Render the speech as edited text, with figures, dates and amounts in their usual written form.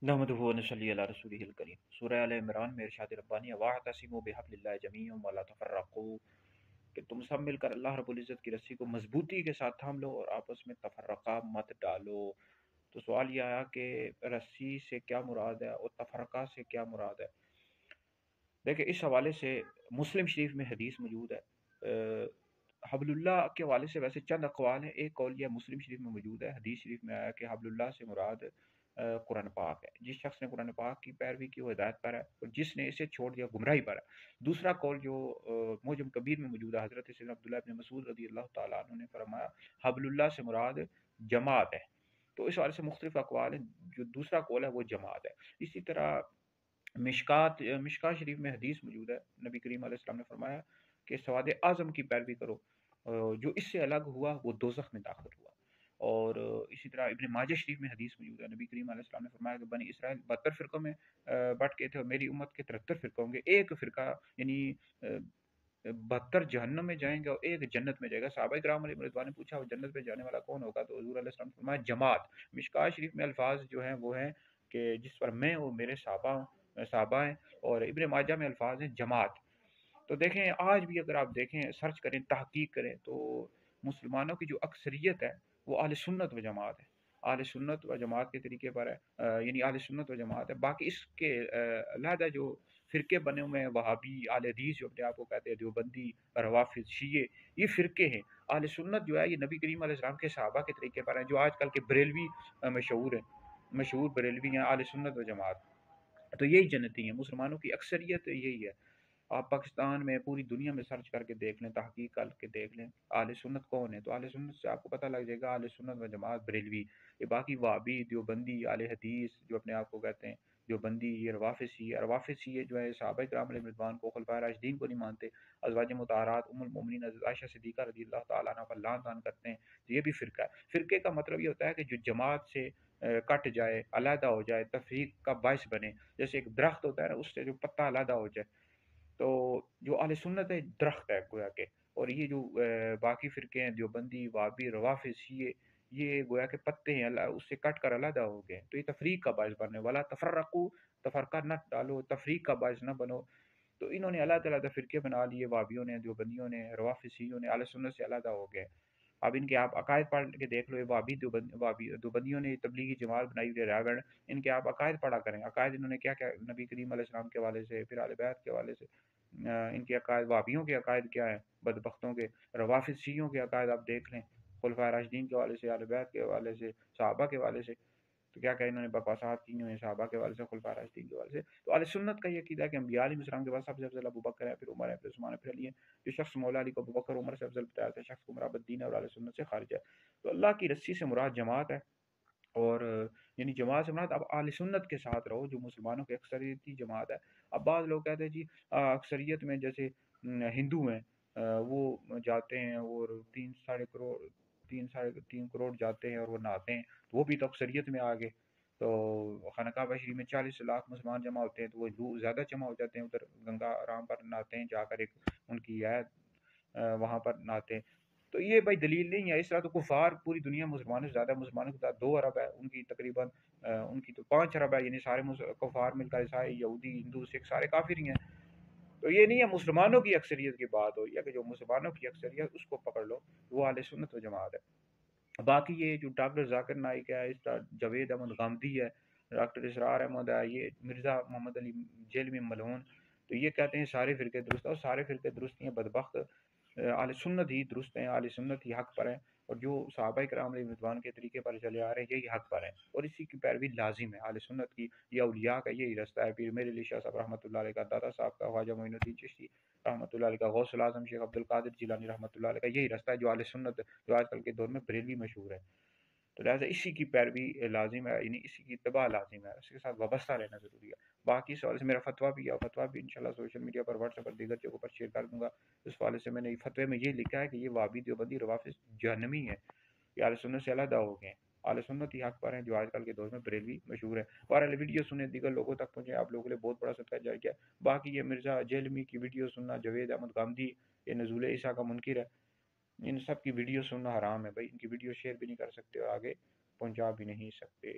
नहमदुहु व नसल्ली अला रसूलिहिल करीम। सूरह आल इमरान में इरशाद रब्बानी वाअतसिमू बिहब्लिल्लाहि जमीअन वला तफर्रकू, कि तुम सब मिलकर अल्लाह रब्बुल इज़्ज़त की रस्सी को मजबूती के साथ थाम लो और आपस में तफर्रका मत डालो। तो सवाल ये आया कि रस्सी से क्या मुराद है और तफर्रका से क्या मुराद है। देखिए, इस हवाले से मुस्लिम शरीफ में हदीस मौजूद है। हबलुल्लाह के हवाले से वैसे चंद अक़वाल हैं। एक कौल यह मुस्लिम शरीफ में मौजूद है, हदीस शरीफ में आया कि हबलुल्लाह से मुराद कुरान पाक है। जिस शख्स ने कुरान पाक की पैरवी की वो हिदायत पर है, और जिसने इसे छोड़ दिया गुमराही पर है। दूसरा कौल जो मोजम कबीर में मौजूद है, हज़रत सैयदना अब्दुल्लाह इब्न मसूद रज़ी अल्लाह तआला अन्हु ने फरमाया हबलुल्लाह से मुराद जमात है। तो इस हवाले से मुख्तलिफ अक़वाल हैं। जो दूसरा कौल है वो जमात है। इसी तरह मिशकात शरीफ में हदीस मौजूद है। नबी करीम अलैहि सल्लम ने फरमाया कि सवाद आज़म की पैरवी करो, जो इससे अलग हुआ वो दोज़ख में दाखिल हुआ। और इसी तरह इब्न माजा शरीफ में हदीस मौजूद है। नबी करीम अलैहि सल्लम ने फरमाया कि बनी इसराइल 72 फ़िरक़ों में बँट गए थे और मेरी उम्मत के 73 फ़िरक़े होंगे। एक फ़िरका यानी 72 जहन्नम में जाएंगे और एक जन्नत में जाएगा। सहाबा किराम अलैहिम रिज़वान ने पूछा वो जन्नत में जाने वाला कौन होगा, तो हुज़ूर अलैहि सल्लम ने फरमाया जमात। मिशकात शरीफ में अल्फाज जो हैं वो हैं कि जिस पर मैं और मेरे सहाबा हैं, और इब्न माजा में अल्फाज हैं जमात। तो देखें, आज भी अगर आप देखें, सर्च करें, तहकीक करें, तो मुसलमानों की जो अक्सरियत है वो अहले सुन्नत व जमात है। अहले सुन्नत व जमात के तरीके पर है, यानी अहले सुन्नत व जमात है। बाकी इसके अलहदा जो फ़िरके बने हुए हैं, वहाबी, अहले हदीस जो अपने आप को कहते हैं, देवबंदी, रवाफ़िज़, शिये, ये फ़िरके हैं। अहले सुन्नत जो है ये नबी करीम अलैहि सलाम के सहाबा के तरीके पर हैं। जो आजकल के बरेलवी मशहूर हैं, मशहूर बरेलवी हैं अहले सुन्नत व जमात, तो यही जन्नती हैं। मुसलमानों की अक्सरियत यही है। आप पाकिस्तान में, पूरी दुनिया में सर्च करके देख लें, तहकीक करके देख लें, अहले सुन्नत कौन है, तो अहले सुन्नत से आपको पता लग जाएगा अहले सुन्नत व जमात बरेलवी। ये बाकी वहाबी, देवबंदी, अहले हदीस जो अपने आप को कहते हैं देवबंदी, ये रवाफ़िज़ ये जो है सहाबा किराम अलैहिम रिज़वान को, खुलफाए राशिदीन को नहीं मानते। अज़वाज मुतहहारात उम्मुल मोमिनीन हज़रत आयशा सिद्दीक़ा रज़ियल्लाहु तआला अन्हा पर लान-तान करते हैं। तो ये भी फ़िरका है। फ़िरके का मतलब ये होता है कि जो जमात से कट जाए, अलहदा हो जाए, तफ़रीक़ का बाइस बने। जैसे एक दरख्त होता है ना, उससे जो पत्ता अलहदा हो जाए, तो जो अहले सुन्नत है दरख्त है गोया के। और ये जो बाकी फ़िरके हैं देवबंदी, वहाबी, रवाफ़िज़, शिये, ये गोया के पत्ते हैं, उससे कट कर अलहदा हो गए। तो ये तफ़रीक़ का बाइस बनने वाला, तफ़र्रक़ू, तफ़रक़ा न डालो, तफ़रीक़ का बाइस न बनो। तो इन्होंने अलग-अलग फ़िरके बना लिए, वहाबियों ने, देवबंदियों ने, रवाफ़िज़, शियों ने, अहले सुन्नत से अलहदा हो गए। अब इनके आप अकायद पढ़ के देख लो, ये देवबंदियों ने तबलीगी जमात बनाई हुई है रायगढ़। इनके आप अकायद पढ़ा करें, अकायद इन्होंने क्या-क्या नबी करीम अलैहि सलाम के हवाले से, फिर अहले बैत के हवाले से, इनके अकायद, वहाबियों के अकायद क्या है बदबख्तों के, रवाफ़िज़ शियों के अकायद आप देख लें, खुलफाए राशिदीन के हवाले से, अहले बैत के हवाले से, सहाबा के हवाले से, तो क्या-क्या इन्होंने बकवासात की हुई हैं सहाबा के हवाले से, खुलफाए राशिदीन के हवाले से। तो अहले सुन्नत का ये अकीदा है कि अंबिया अलैहिस्सलाम के बाद सबसे अफ़ज़ल अबू बकर है, फिर उमर है, फिर उस्मान है, फिर अली है। जो शख्स मौला अली को अबू बकर, उमर से अफ़ज़ल बताया था, शख्स गुमराह बद्दीन है और अहले सुन्नत से खारिज है। तो अल्लाह की रस्सी से मुराद जमात है। और यानी जमात से मुराद अब अहले सुन्नत के साथ रहो, जो मुसलमानों की अक्सरियती जमात है। अब बाज़ लोग कहते हैं जी अक्सरियत में जैसे हिंदू हैं, वो जाते हैं और 3 साढ़े करोड़ 3 साढ़े 3 करोड़ जाते हैं और वो नहाते हैं, तो वो भी तो अक्सरियत में आ गए। तो खानकाह शरीफ में 40 लाख मुसलमान जमा होते हैं, तो वो लोग ज़्यादा जमा हो जाते हैं उधर गंगा आराम पर नहाते हैं, जाकर एक उनकी है वहाँ पर नहाते हैं। तो ये भाई दलील नहीं है। इस तरह तो कुफ़ार पूरी दुनिया मुसलमानों से ज़्यादा, मुसलमानों के साथ 2 अरब है, उनकी तकरीबन उनकी तो 5 अरब है, यानी सारे कुफ़ार मिलकर ईसाई, यहूदी, हिंदू, सिख सारे काफ़िर ही हैं। तो ये नहीं है मुसलमानों की अक्सरियत की बात हो, या कि जो मुसलमानों की अक्सरियत उसको पकड़ लो, वो अहले सुन्नत व जमात है। बाकी ये जो डॉक्टर ज़ाकिर नाइक है, इस तरह जावेद अहमद गामदी है, डॉक्टर इसरार अहमद है, ये मिर्ज़ा मोहम्मद अली जेलमी मलऊन, तो ये कहते हैं सारे फ़िरके दुरुस्त हैं, और सारे फ़िरके दुरुस्त नहीं हैं। बदबख्त अहले सुन्नत ही दुरुस्त हैं, अहले सुन्नत ही हक़ पर हैं, और जो सहाबा किराम अलैहिम रिज़वान के तरीके पर चले आ रहे हैं यही हक़ पर हैं, और इसी की पैरवी लाज़िम है। अहले सुन्नत की या औलिया का यही रास्ता है। पीर मेरे अली शाह साहब रहमतुल्लाह अलैह का, दादा साहब का, ख्वाजा मोइनुद्दीन चिश्ती रहमतुल्लाह अलैह का, गौसुल आज़म शेख अब्दुल कादिर जिलानी रहमतुल्लाह अलैह का यही रास्ता है, जो अहले सुन्नत जो आजकल के दौर में बरेलवी मशहूर है। तो लिहाज़ा इसी की पैरवी लाज़िम है, यानी इसी की इत्तिबा लाज़िम है, इसके साथ वाबस्ता रहना ज़रूरी है। बाकी इस हवाले से मेरा फ़तवा भी है, और फ़तवा भी इंशाअल्लाह सोशल मीडिया पर, व्हाट्सएप पर, दीगर जगहों पर शेयर कर दूँगा। इस हवाले से मैंने फ़तवे में ये लिखा है कि ये वहाबी, देवबंदी, रवाफ़िज़ जहन्नमी हैं, ये अहले सुन्नत से अलहदा हो गए हैं। अहले सुन्नत ही हक़ पर हैं, जो आजकल के दौर में बरेलवी मशहूर है। बहरहाल वीडियो सुने, दीगर लोगों तक पहुँचे, आप लोगों के लिए बहुत बड़ा सदका जारिया है। बाकी ये मिर्ज़ा जेहलमी की वीडियो सुनना, जावेद अहमद गामदी, ये नज़ूल ईसा का मुनकिर है, इन सब की वीडियो सुनना हराम है भाई। इनकी वीडियो शेयर भी नहीं कर सकते और आगे पहुंचा भी नहीं सकते।